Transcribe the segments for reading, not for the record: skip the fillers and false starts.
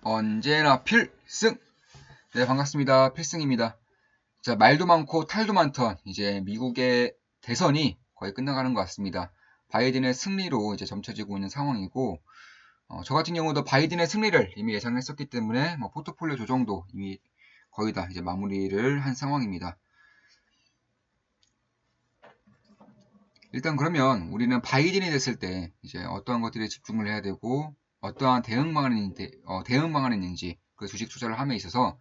언제나 필승! 네, 반갑습니다. 필승입니다. 자, 말도 많고 탈도 많던 이제 미국의 대선이 거의 끝나가는 것 같습니다. 바이든의 승리로 이제 점쳐지고 있는 상황이고, 저 같은 경우도 바이든의 승리를 이미 예상했었기 때문에 포트폴리오 조정도 이미 거의 다 이제 마무리를 한 상황입니다. 일단 그러면 우리는 바이든이 됐을 때 이제 어떠한 것들에 집중을 해야 되고 어떠한 대응 방안이 있는지 그 주식 투자를 함에 있어서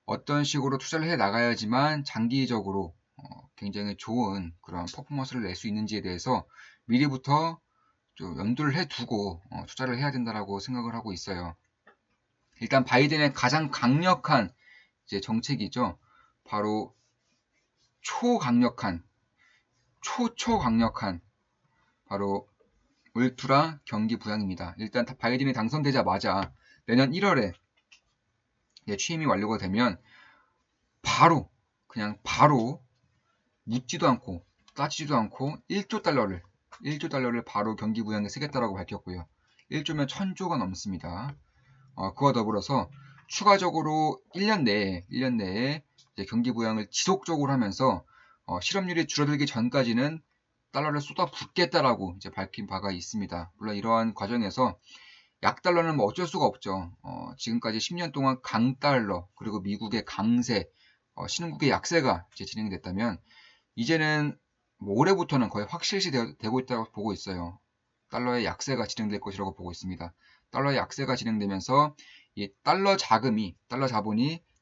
어떤 식으로 투자를 해 나가야지만 장기적으로 굉장히 좋은 그런 퍼포먼스를 낼 수 있는지에 대해서 미리부터 좀 염두를 해 두고 투자를 해야 된다라고 생각을 하고 있어요. 일단 바이든의 가장 강력한 이제 정책이죠. 바로 초강력한 초강력한 바로 울트라 경기 부양입니다. 일단 바이든이 당선되자마자 내년 1월에 취임이 완료가 되면 바로 묻지도 않고 따지지도 않고 1조 달러를 바로 경기 부양에 쓰겠다라고 밝혔고요. 1조면 1000조가 넘습니다. 그와 더불어서 추가적으로 1년 내에 이제 경기 부양을 지속적으로 하면서 실업률이 줄어들기 전까지는 달러를 쏟아붓겠다라고 이제 밝힌 바가 있습니다. 물론 이러한 과정에서 약달러는 뭐 어쩔 수가 없죠. 지금까지 10년 동안 강달러 그리고 미국의 강세, 신흥국의 약세가 이제 진행이 됐다면 이제는 뭐 올해부터는 거의 확실시 되고 있다고 보고 있어요. 달러의 약세가 진행될 것이라고 보고 있습니다. 달러의 약세가 진행되면서 이 달러 자본이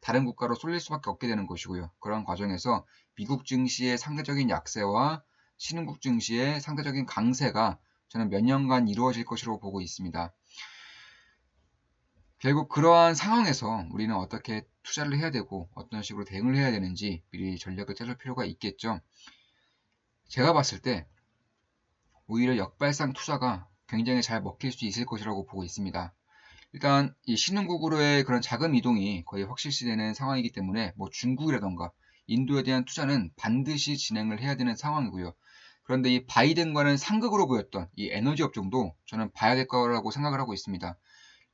다른 국가로 쏠릴 수밖에 없게 되는 것이고요. 그런 과정에서 미국 증시의 상대적인 약세와 신흥국 증시의 상대적인 강세가 저는 몇 년간 이루어질 것이라고 보고 있습니다. 결국 그러한 상황에서 우리는 어떻게 투자를 해야 되고 어떤 식으로 대응을 해야 되는지 미리 전략을 짜줄 필요가 있겠죠. 제가 봤을 때 오히려 역발상 투자가 굉장히 잘 먹힐 수 있을 것이라고 보고 있습니다. 일단 이 신흥국으로의 그런 자금 이동이 거의 확실시되는 상황이기 때문에 뭐 중국이라던가 인도에 대한 투자는 반드시 진행을 해야 되는 상황이고요. 그런데 이 바이든과는 상극으로 보였던 이 에너지 업종도 저는 봐야 될 거라고 생각을 하고 있습니다.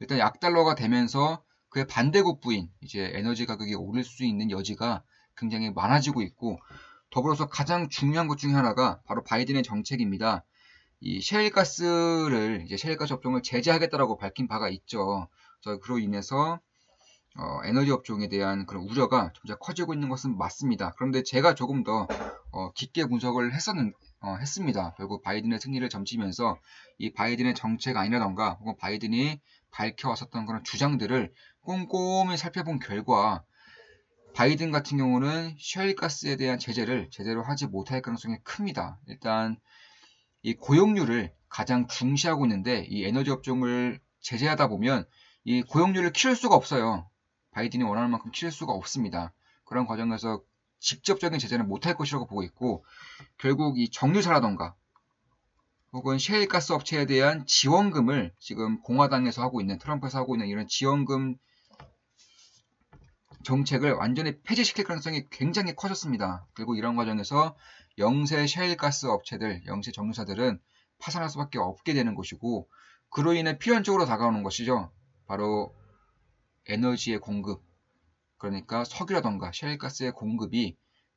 일단 약달러가 되면서 그의 반대국부인 이제 에너지 가격이 오를 수 있는 여지가 굉장히 많아지고 있고 더불어서 가장 중요한 것 중에 하나가 바로 바이든의 정책입니다. 이 셰일가스 업종을 제재하겠다라고 밝힌 바가 있죠. 그로 인해서 에너지 업종에 대한 그런 우려가 점차 커지고 있는 것은 맞습니다. 그런데 제가 조금 더 깊게 분석을 했습니다. 결국 바이든의 승리를 점치면서 이 바이든의 정책 아니라던가 혹은 바이든이 밝혀왔었던 그런 주장들을 꼼꼼히 살펴본 결과 바이든 같은 경우는 셰일가스에 대한 제재를 제대로 하지 못할 가능성이 큽니다. 일단 이 고용률을 가장 중시하고 있는데 이 에너지 업종을 제재하다 보면 이 고용률을 키울 수가 없어요. 바이든이 원하는 만큼 키울 수가 없습니다. 그런 과정에서 직접적인 제재는 못할 것이라고 보고 있고 결국 이 정유사라던가 혹은 셰일가스 업체에 대한 지원금을 지금 공화당에서 하고 있는 트럼프에서 하고 있는 이런 지원금 정책을 완전히 폐지시킬 가능성이 굉장히 커졌습니다. 그리고 이런 과정에서 영세 셰일가스 업체들, 영세 정유사들은 파산할 수밖에 없게 되는 것이고 그로 인해 필연적으로 다가오는 것이죠. 바로 에너지의 공급, 그러니까 석유라던가 셰일가스의 공급이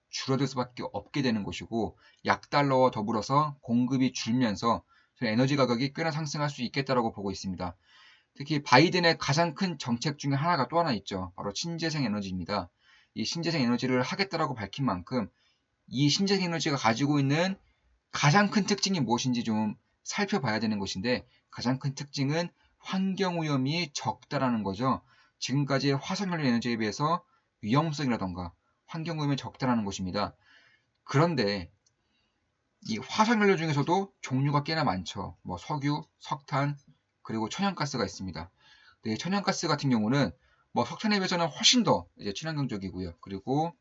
줄어들 수밖에 없게 되는 것이고 약달러와 더불어서 공급이 줄면서 에너지 가격이 꽤나 상승할 수 있겠다고 보고 있습니다. 특히 바이든의 가장 큰 정책 중에 하나가 또 하나 있죠. 바로 신재생 에너지입니다. 이 신재생 에너지를 하겠다라고 밝힌 만큼 이 신재생 에너지가 가지고 있는 가장 큰 특징이 무엇인지 좀 살펴봐야 되는 것인데 가장 큰 특징은 환경오염이 적다라는 거죠. 지금까지의 화석연료 에너지에 비해서 위험성이라던가 환경오염이 적다라는 것입니다. 그런데 이 화석연료 중에서도 종류가 꽤나 많죠. 뭐 석유, 석탄, 그리고 천연가스가 있습니다. 네, 천연가스 같은 경우는 뭐 석탄에 비해서는 훨씬 더 이제 친환경적이고요. 그리고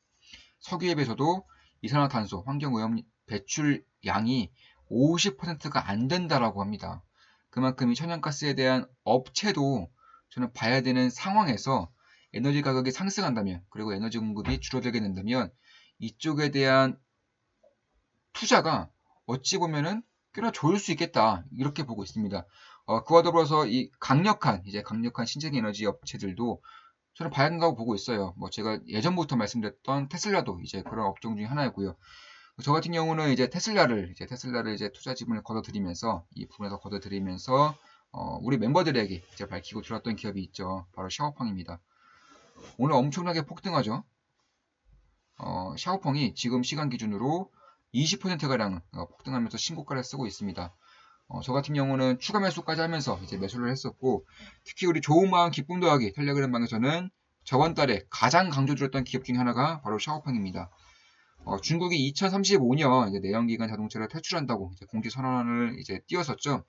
석유에 비해서도 이산화탄소, 환경오염 배출량이 50%가 안 된다라고 합니다. 그만큼 이 천연가스에 대한 업체도 저는 봐야 되는 상황에서 에너지 가격이 상승한다면 그리고 에너지 공급이 줄어들게 된다면 이쪽에 대한 투자가 어찌 보면은 꽤나 좋을 수 있겠다 이렇게 보고 있습니다. 그와 더불어서 이 강력한 신재생 에너지 업체들도 저는 봐야 한다고 보고 있어요. 뭐 제가 예전부터 말씀드렸던 테슬라도 이제 그런 업종 중에 하나이고요. 저 같은 경우는 이제 테슬라를 이제 투자 지분을 걷어들이면서 이 부분에서 걷어들이면서 우리 멤버들에게 이제 밝히고 들었던 기업이 있죠. 바로 샤오펑입니다. 오늘 엄청나게 폭등하죠. 샤오펑이 지금 시간 기준으로 20%가량 폭등하면서 신고가를 쓰고 있습니다. 저 같은 경우는 추가 매수까지 하면서 이제 매수를 했었고, 특히 우리 좋은 마음 기쁨 더하기 텔레그램 방에서는 저번 달에 가장 강조드렸던 기업 중에 하나가 바로 샤오펑입니다. 중국이 2035년 이제 내연기관 자동차를 퇴출한다고 이제 공개 선언을 이제 띄웠었죠.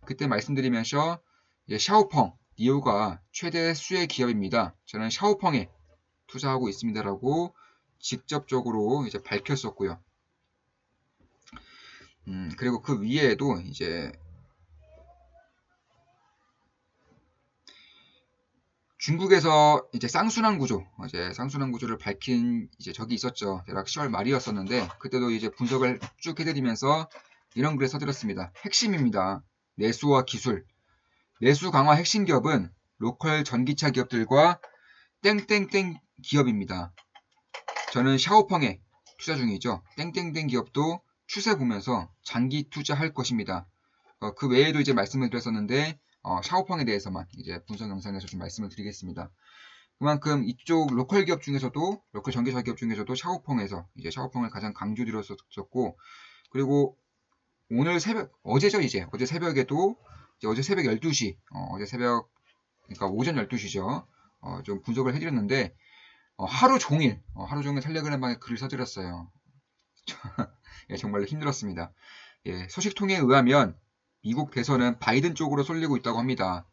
그때 말씀드리면서 이제 샤오펑, 니오가 최대 수혜 기업입니다. 저는 샤오펑에 투자하고 있습니다라고 직접적으로 이제 밝혔었고요. 그리고 그 위에도 이제 중국에서 이제 쌍순환 구조를 밝힌 이제 적이 있었죠. 대략 10월 말이었었는데 그때도 이제 분석을 쭉 해드리면서 이런 글을 써드렸습니다. 핵심입니다. 내수와 기술. 내수 강화 핵심 기업은 로컬 전기차 기업들과 땡땡땡 기업입니다. 저는 샤오펑에 투자 중이죠. 땡땡땡 기업도 추세 보면서 장기 투자할 것입니다. 그 외에도 이제 말씀을 드렸었는데 샤오펑에 대해서만 이제 분석 영상에서 좀 말씀을 드리겠습니다. 그만큼 이쪽 로컬 기업 중에서도 로컬 전기차 기업 중에서도 샤오펑을 가장 강조드렸었고, 그리고 오늘 새벽 어제죠. 어제 새벽에도 어제 새벽 12시 그러니까 오전 12시죠. 좀 분석을 해드렸는데 하루 종일 텔레그램방에 글을 써드렸어요. 예, 정말로 힘들었습니다. 예, 소식통에 의하면 미국 대선은 바이든 쪽으로 쏠리고 있다고 합니다.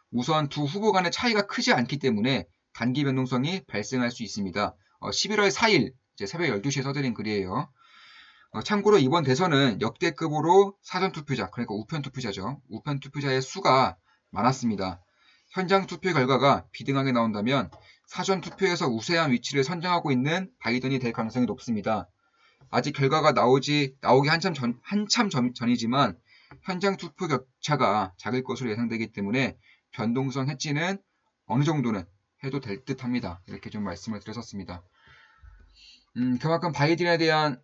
우선 두 후보 간의 차이가 크지 않기 때문에 단기 변동성이 발생할 수 있습니다. 11월 4일 새벽 12시에 써드린 글이에요. 참고로 이번 대선은 역대급으로 사전투표자, 그러니까 우편투표자죠. 우편투표자의 수가 많았습니다. 현장 투표 결과가 비등하게 나온다면 사전투표에서 우세한 위치를 선정하고 있는 바이든이 될 가능성이 높습니다. 아직 결과가 나오기 한참 전이지만 현장 투표 격차가 작을 것으로 예상되기 때문에 변동성 해지는 어느 정도는 해도 될 듯 합니다. 이렇게 좀 말씀을 드렸었습니다. 그만큼 바이든에 대한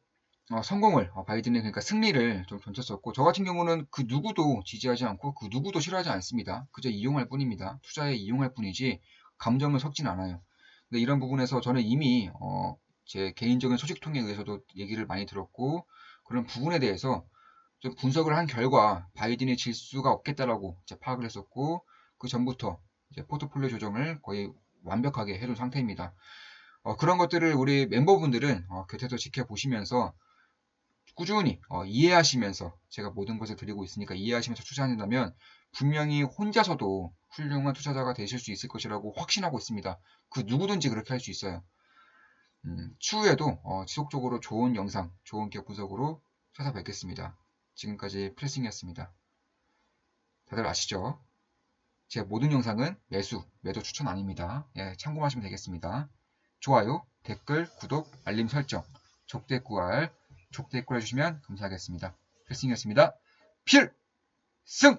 성공을, 바이든의 그러니까 승리를 좀 던졌었고, 저 같은 경우는 그 누구도 지지하지 않고 그 누구도 싫어하지 않습니다. 그저 이용할 뿐입니다. 투자에 이용할 뿐이지 감정을 섞진 않아요. 근데 이런 부분에서 저는 이미 제 개인적인 소식통에 의해서도 얘기를 많이 들었고, 그런 부분에 대해서 좀 분석을 한 결과 바이든이 질 수가 없겠다라고 이제 파악을 했었고, 그 전부터 이제 포트폴리오 조정을 거의 완벽하게 해둔 상태입니다. 그런 것들을 우리 멤버분들은 곁에서 지켜보시면서 꾸준히 이해하시면서, 제가 모든 것을 드리고 있으니까 이해하시면서 투자한다면 분명히 혼자서도 훌륭한 투자자가 되실 수 있을 것이라고 확신하고 있습니다. 그 누구든지 그렇게 할 수 있어요. 추후에도 지속적으로 좋은 영상, 좋은 기업 분석으로 찾아뵙겠습니다. 지금까지 프레싱이었습니다. 다들 아시죠? 제 모든 영상은 매도 추천 아닙니다. 예, 참고하시면 되겠습니다. 좋아요, 댓글, 구독, 알림 설정, 족대꾸알 해주시면 감사하겠습니다. 필승이었습니다. 필승!